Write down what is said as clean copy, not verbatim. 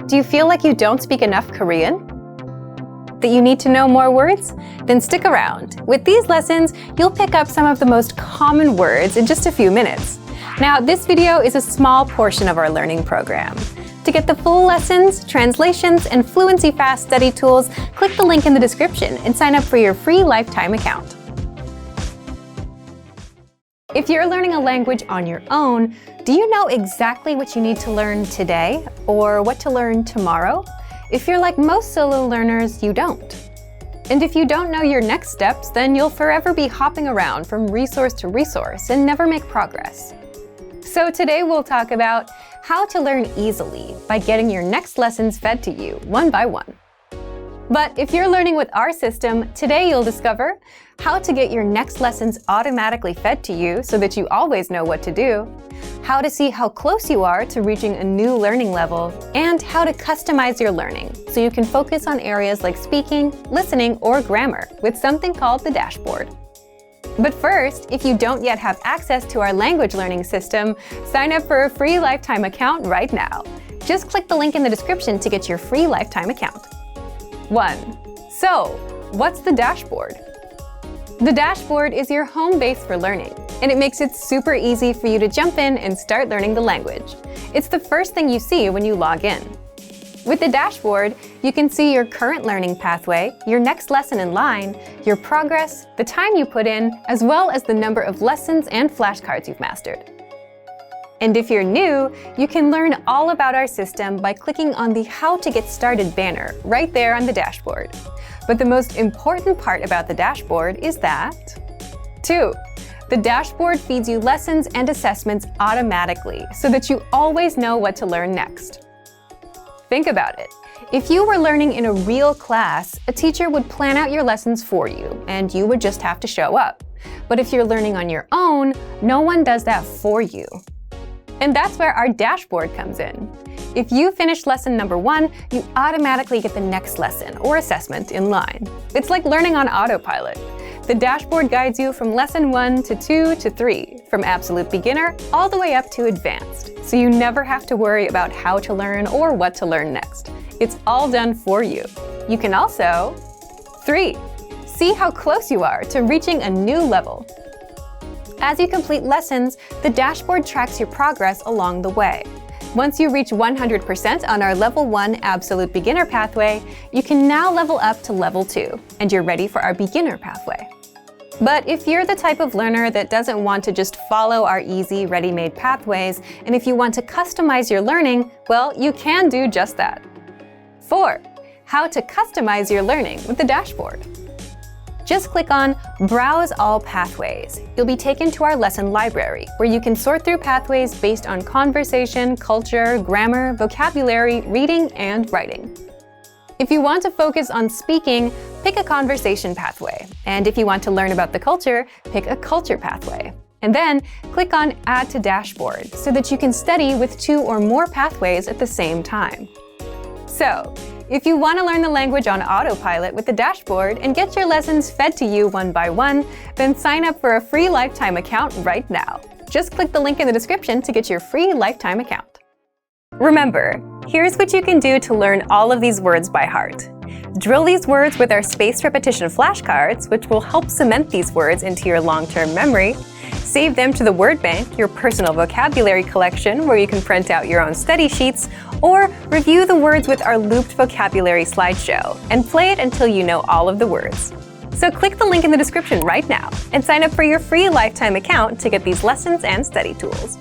Do you feel like you don't speak enough Korean? That you need to know more words? Then stick around. With these lessons, you'll pick up some of the most common words in just a few minutes. Now, this video is a small portion of our learning program. To get the full lessons, translations, and fluency fast study tools, click the link in the description and sign up for your free lifetime account. If you're learning a language on your own, do you know exactly what you need to learn today or what to learn tomorrow? If you're like most solo learners, you don't. And if you don't know your next steps, then you'll forever be hopping around from resource to resource and never make progress. So today we'll talk about how to learn easily by getting your next lessons fed to you one by one. But if you're learning with our system, today you'll discover how to get your next lessons automatically fed to you so that you always know what to do, how to see how close you are to reaching a new learning level, and how to customize your learning so you can focus on areas like speaking, listening, or grammar with something called the dashboard. But first, if you don't yet have access to our language learning system, sign up for a free lifetime account right now. Just click the link in the description to get your free lifetime account. 1. So, what's the dashboard? The dashboard is your home base for learning, and it makes it super easy for you to jump in and start learning the language. It's the first thing you see when you log in. With the dashboard, you can see your current learning pathway, your next lesson in line, your progress, the time you put in, as well as the number of lessons and flashcards you've mastered. And if you're new, you can learn all about our system by clicking on the How to Get Started banner right there on the dashboard. But the most important part about the dashboard is that 2. The dashboard feeds you lessons and assessments automatically so that you always know what to learn next. Think about it. If you were learning in a real class, a teacher would plan out your lessons for you, and you would just have to show up. But if you're learning on your own, no one does that for you. And that's where our dashboard comes in. If you finish lesson number 1, you automatically get the next lesson or assessment in line. It's like learning on Autopilot. The dashboard guides you from lesson 1 to 2 to 3, from absolute beginner all the way up to advanced, so you never have to worry about how to learn or what to learn next. It's all done for you. You can also 3. See how close you are to reaching a new level. As you complete lessons, the dashboard tracks your progress along the way. Once you reach 100% on our Level 1 Absolute Beginner pathway, you can now level up to Level 2, and you're ready for our Beginner pathway. But if you're the type of learner that doesn't want to just follow our easy, ready-made pathways, and if you want to customize your learning, well, you can do just that. 4. How to customize your learning with the dashboard. Just click on Browse All Pathways. You'll be taken to our lesson library, where you can sort through pathways based on conversation, culture, grammar, vocabulary, reading, and writing. If you want to focus on speaking, pick a conversation pathway. And if you want to learn about the culture, pick a culture pathway. And then click on Add to Dashboard so that you can study with 2 or more pathways at the same time. So, if you want to learn the language on Autopilot with the dashboard and get your lessons fed to you one by one, then sign up for a free lifetime account right now. Just click the link in the description to get your free lifetime account. Remember, here's what you can do to learn all of these words by heart. Drill these words with our spaced repetition flashcards, which will help cement these words into your long-term memory. Save them to the word bank, your personal vocabulary collection, where you can print out your own study sheets, or review the words with our looped vocabulary slideshow, and play it until you know all of the words. So click the link in the description right now and sign up for your free lifetime account to get these lessons and study tools.